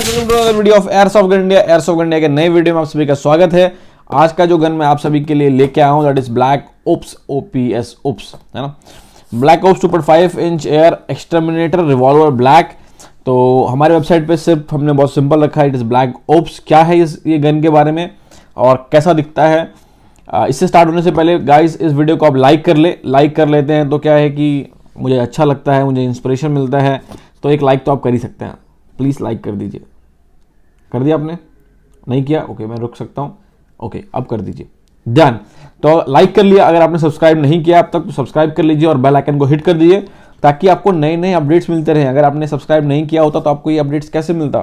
Video of airsoft gun India. Airsoft gun India के नए video में आप सभी का स्वागत है। आज का जो गन मैं आप सभी के लिए लेके आया हूं that is Black Ops OPS Ops, है ना। Black Ops 2.5 inch air exterminator revolver black. तो हमारे वेबसाइट पे सिर्फ हमने बहुत सिंपल रखा है, इट इज ब्लैक ओप्स। क्या है ये गन के बारे में और कैसा दिखता है, इससे स्टार्ट होने से पहले गाइस इस वीडियो को आप लाइक कर लेते हैं तो क्या है कि मुझे अच्छा लगता है, मुझे इंस्पिरेशन मिलता है। तो एक लाइक तो आप कर ही सकते हैं, प्लीज़ लाइक कर दीजिए। कर दिया आपने? नहीं किया? ओके, मैं रुक सकता हूँ। ओके, अब कर दीजिए, डन। तो लाइक कर लिया। अगर आपने सब्सक्राइब नहीं किया अब तक तो सब्सक्राइब कर लीजिए और बेल आइकन को हिट कर दीजिए ताकि आपको नए नए अपडेट्स मिलते रहें। अगर आपने सब्सक्राइब नहीं किया होता तो आपको ये अपडेट्स कैसे मिलता।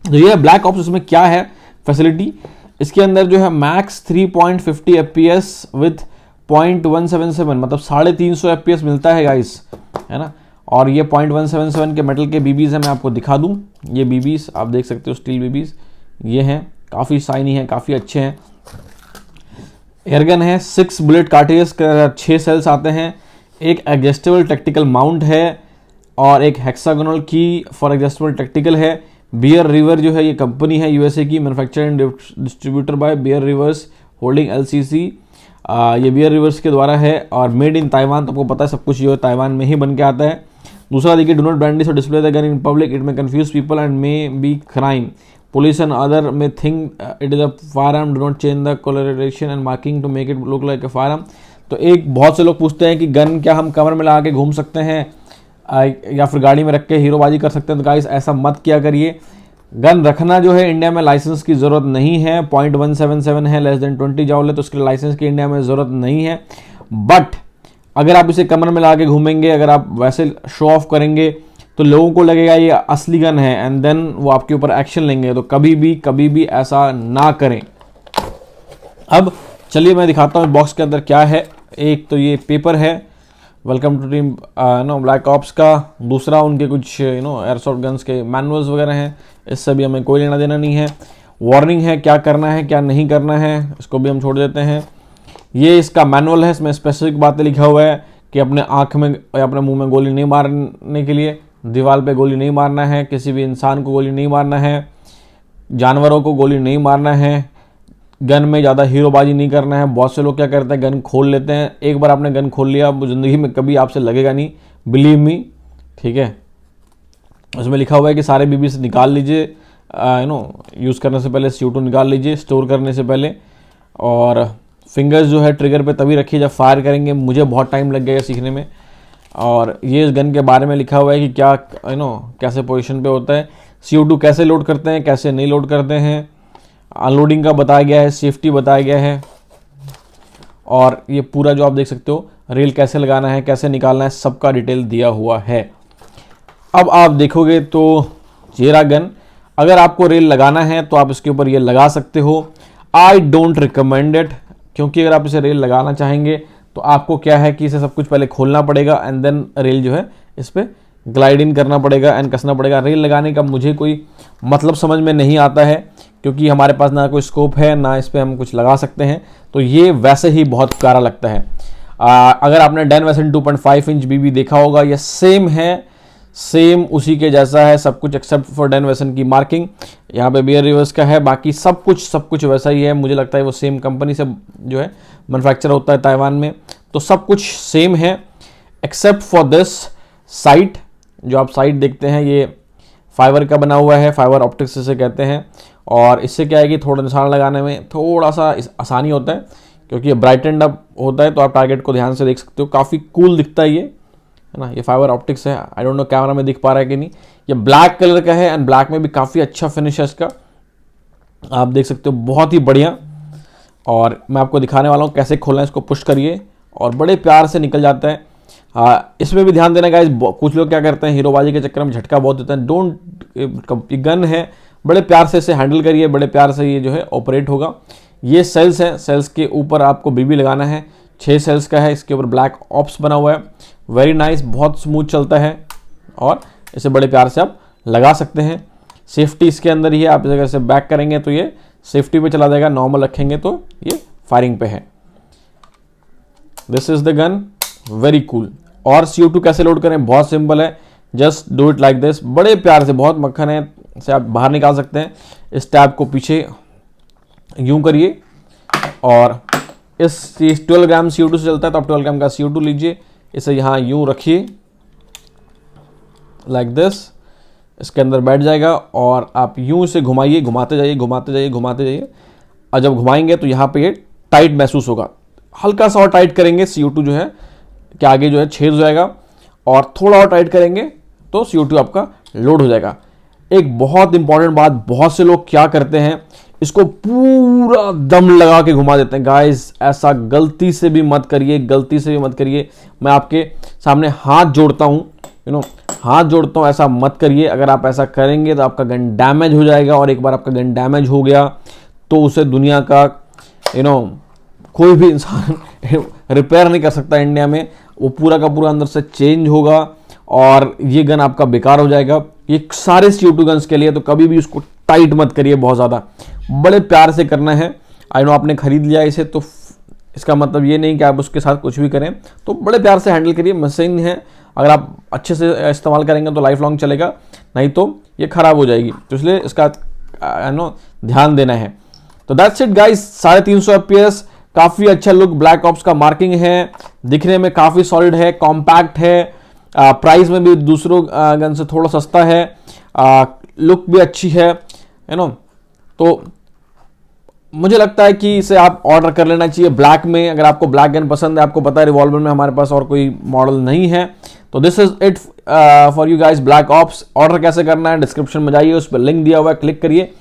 तो ये ब्लैक ऑप्स, उसमें क्या है फैसिलिटी, इसके अंदर जो है मैक्स 3.50 FPS विथ 0.177 मतलब 350 FPS मिलता है गाइस, है ना। और ये 0.177 के मेटल के बीबीज हैं। मैं आपको दिखा दूं, ये बीबीज आप देख सकते हो, स्टील बीबीज ये हैं, काफ़ी शाइनी हैं, काफ़ी अच्छे हैं। एयरगन है, 6 बुलेट कार्टेज, 6 सेल्स आते हैं, एक एडजस्टेबल टैक्टिकल माउंट है और एक हेक्सागोनल की फॉर एडजस्टेबल टैक्टिकल है। बियर रिवर जो है ये कंपनी है यूएसए की, manufacture and distributor by Bear Rivers Holding LLC. ये बियर रिवर्स के द्वारा है और मेड इन ताइवान। तो आपको पता है सब कुछ जो है ताइवान में ही बन के आता है। दूसरा देखिए, डू नॉट ब्रांडिश और display the gun in public, it may confuse people and may be crime, police and other may think it is a firearm, do not change the colouration and marking to make it look like a firearm. तो एक बहुत से लोग पूछते हैं कि gun क्या हम कमर में लगा के घूम सकते हैं या फिर गाड़ी में रख के हीरोबाजी कर सकते हैं। तो गाइस ऐसा मत किया करिए। गन रखना जो है इंडिया में लाइसेंस की ज़रूरत नहीं है। 0.177 है, लेस देन 20 जाउल है, तो उसके लाइसेंस की इंडिया में ज़रूरत नहीं है। बट अगर आप इसे कमर में लगा के घूमेंगे, अगर आप वैसे शो ऑफ करेंगे तो लोगों को लगेगा ये असली गन है एंड देन वो आपके ऊपर एक्शन लेंगे। तो कभी भी ऐसा ना करें। अब चलिए मैं दिखाता हूँ बॉक्स के अंदर क्या है। एक तो ये पेपर है, welcome to Team Black Ops का। दूसरा उनके कुछ एयरसॉफ्ट गन्स के मैनुअल्स वगैरह हैं, इससे भी हमें कोई लेना देना नहीं है। वार्निंग है, क्या करना है क्या नहीं करना है, इसको भी हम छोड़ देते हैं। ये इसका मैनुअल है, इसमें स्पेसिफिक बातें लिखा हुआ है कि अपने आँख में या अपने मुंह में गोली नहीं मारने के लिए, दीवार पे गोली नहीं मारना है, किसी भी इंसान को गोली नहीं मारना है, जानवरों को गोली नहीं मारना है, गन में ज़्यादा हीरोबाजी नहीं करना है। बहुत से लोग क्या करते हैं, गन खोल लेते हैं। एक बार आपने गन खोल लिया, वो ज़िंदगी में कभी आपसे लगेगा नहीं, बिलीव मी, ठीक है। उसमें लिखा हुआ है कि सारे बीबी से निकाल लीजिए, यूज़ करने से पहले CO2 निकाल लीजिए, स्टोर करने से पहले। और फिंगर्स जो है ट्रिगर पे तभी रखिए जब फायर करेंगे। मुझे बहुत टाइम लग गया सीखने में। और ये इस गन के बारे में लिखा हुआ है कि क्या कैसे पोजीशन पे होता है, CO2 कैसे लोड करते हैं, कैसे नहीं लोड करते हैं, अनलोडिंग का बताया गया है, सेफ्टी बताया गया है। और ये पूरा जो आप देख सकते हो, रेल कैसे लगाना है, कैसे निकालना है, सबका डिटेल दिया हुआ है। अब आप देखोगे तो ये रहा गन। अगर आपको रेल लगाना है तो आप इसके ऊपर ये लगा सकते हो। आई डोंट रिकमेंड इट, क्योंकि अगर आप इसे रेल लगाना चाहेंगे तो आपको क्या है कि इसे सब कुछ पहले खोलना पड़ेगा एंड देन रेल जो है इस पर ग्लाइड इन करना पड़ेगा एंड कसना पड़ेगा। रेल लगाने का मुझे कोई मतलब समझ में नहीं आता है, क्योंकि हमारे पास ना कोई स्कोप है ना इस पर हम कुछ लगा सकते हैं। तो ये वैसे ही बहुत प्यारा लगता है। अगर आपने डैन वेसन 2.5 इंच बीबी देखा होगा, ये सेम है, सेम उसी के जैसा है सब कुछ एक्सेप्ट फॉर डैन वेसन की मार्किंग। यहाँ पे बियर रिवर्स का है, बाकी सब कुछ वैसा ही है। मुझे लगता है वो सेम कंपनी से जो है मैन्युफैक्चर होता है ताइवान में, तो सब कुछ सेम है एक्सेप्ट फॉर दिस साइट। जो आप साइट देखते हैं ये फाइबर का बना हुआ है, फाइबर ऑप्टिक्स इसे कहते हैं। और इससे क्या है कि थोड़ा निशान लगाने में थोड़ा सा आसानी होता है, क्योंकि ये ब्राइटेंड अप होता है तो आप टारगेट को ध्यान से देख सकते हो। काफ़ी कूल दिखता है ये, है ना। ये फाइबर ऑप्टिक्स है, आई डोंट नो कैमरा में दिख पा रहा है कि नहीं। ये ब्लैक कलर का है एंड ब्लैक में भी काफ़ी अच्छा फिनिश है इसका, आप देख सकते हो, बहुत ही बढ़िया। और मैं आपको दिखाने वाला हूँ कैसे खोलना है। इसको पुश करिए और बड़े प्यार से निकल जाता है। इसमें भी ध्यान देना गाइस, कुछ लोग क्या करते हैं हीरोबाजी के चक्कर में झटका बहुत देते हैं। डोंट, गन है, बड़े प्यार से इसे हैंडल करिए, बड़े प्यार से ये जो है ऑपरेट होगा। ये सेल्स हैं, सेल्स के ऊपर आपको बीबी लगाना है। 6 सेल्स का है, इसके ऊपर ब्लैक ऑप्स बना हुआ है, वेरी नाइस, बहुत स्मूथ चलता है और इसे बड़े प्यार से आप लगा सकते हैं। सेफ्टी इसके अंदर ही है, आप अगर इसे बैक करेंगे तो ये सेफ्टी पे चला जाएगा, नॉर्मल रखेंगे तो ये फायरिंग पे है। This is the gun, very cool. और CO2 कैसे लोड करें, बहुत सिंपल है, just do it like this. बड़े प्यार से, बहुत मक्खन है, से आप बाहर निकाल सकते हैं। इस टैब को पीछे यूं करिए और इस 12 ग्राम CO2 से चलता है तो आप 12 ग्राम का CO2 लीजिए, इसे यहाँ यूं रखिए लाइक दिस, इसके अंदर बैठ जाएगा और आप यूं इसे घुमाइए, घुमाते जाइए घुमाते जाइए घुमाते जाइए, और जब घुमाएंगे तो यहाँ पे ये टाइट महसूस होगा। हल्का सा और टाइट करेंगे CO2 जो है कि आगे जो है छेद हो जाएगा, और थोड़ा और टाइट करेंगे तो CO2 आपका लोड हो जाएगा। एक बहुत इंपॉर्टेंट बात, बहुत से लोग क्या करते हैं, इसको पूरा दम लगा के घुमा देते हैं। गाइस ऐसा गलती से भी मत करिए, गलती से भी मत करिए। मैं आपके सामने हाथ जोड़ता हूँ, हाथ जोड़ता हूँ, ऐसा मत करिए। अगर आप ऐसा करेंगे तो आपका गन डैमेज हो जाएगा, और एक बार आपका गन डैमेज हो गया तो उसे दुनिया का कोई भी इंसान रिपेयर नहीं कर सकता इंडिया में। वो पूरा का पूरा अंदर से चेंज होगा और ये गन आपका बेकार हो जाएगा। ये सारे CO2 गन्स के लिए, तो कभी भी उसको टाइट मत करिए, बहुत ज़्यादा बड़े प्यार से करना है। आई नो आपने खरीद लिया इसे, तो इसका मतलब ये नहीं कि आप उसके साथ कुछ भी करें, तो बड़े प्यार से हैंडल करिए। मशीन है, अगर आप अच्छे से इस्तेमाल करेंगे तो लाइफ लॉन्ग चलेगा, नहीं तो ये ख़राब हो जाएगी, तो इसलिए इसका ध्यान देना है। तो दैट्स इट गाइस, 350 FPS, काफ़ी अच्छा लुक ब्लैक ऑप्स का मार्किंग है, दिखने में काफ़ी सॉलिड है, कॉम्पैक्ट है, प्राइस में भी दूसरों गन से थोड़ा सस्ता है, लुक भी अच्छी है, तो मुझे लगता है कि इसे आप ऑर्डर कर लेना चाहिए ब्लैक में। अगर आपको ब्लैक गन पसंद है, आपको पता है रिवॉल्वर में हमारे पास और कोई मॉडल नहीं है, तो this is it for you guys, black ops. Order कैसे करना है डिस्क्रिप्शन में जाइए, उस पर लिंक दिया हुआ है, क्लिक करिए,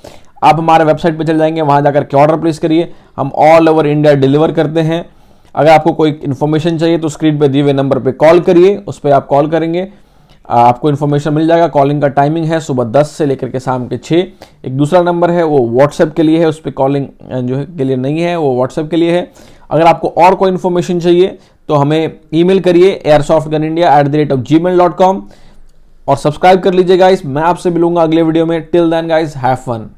आप हमारे वेबसाइट पे चले जाएंगे, वहां जाकर के ऑर्डर प्लेस करिए। हम ऑल ओवर इंडिया डिलीवर करते हैं। अगर आपको कोई इन्फॉर्मेशन चाहिए तो स्क्रीन पे दिए हुए नंबर पे कॉल करिए, उस पर आप कॉल करेंगे, आपको इन्फॉर्मेशन मिल जाएगा। कॉलिंग का टाइमिंग है सुबह 10 से लेकर के शाम के 6। एक दूसरा नंबर है वो व्हाट्सएप के लिए है, उस पर कॉलिंग जो है के लिए नहीं है, वो व्हाट्सएप के लिए है। अगर आपको और कोई इन्फॉर्मेशन चाहिए तो हमें ईमेल करिए airsoftgunindia@gmail.com और सब्सक्राइब कर लीजिए गाइस। मैं आपसे मिलूंगा अगले वीडियो में। Till then guys, have fun.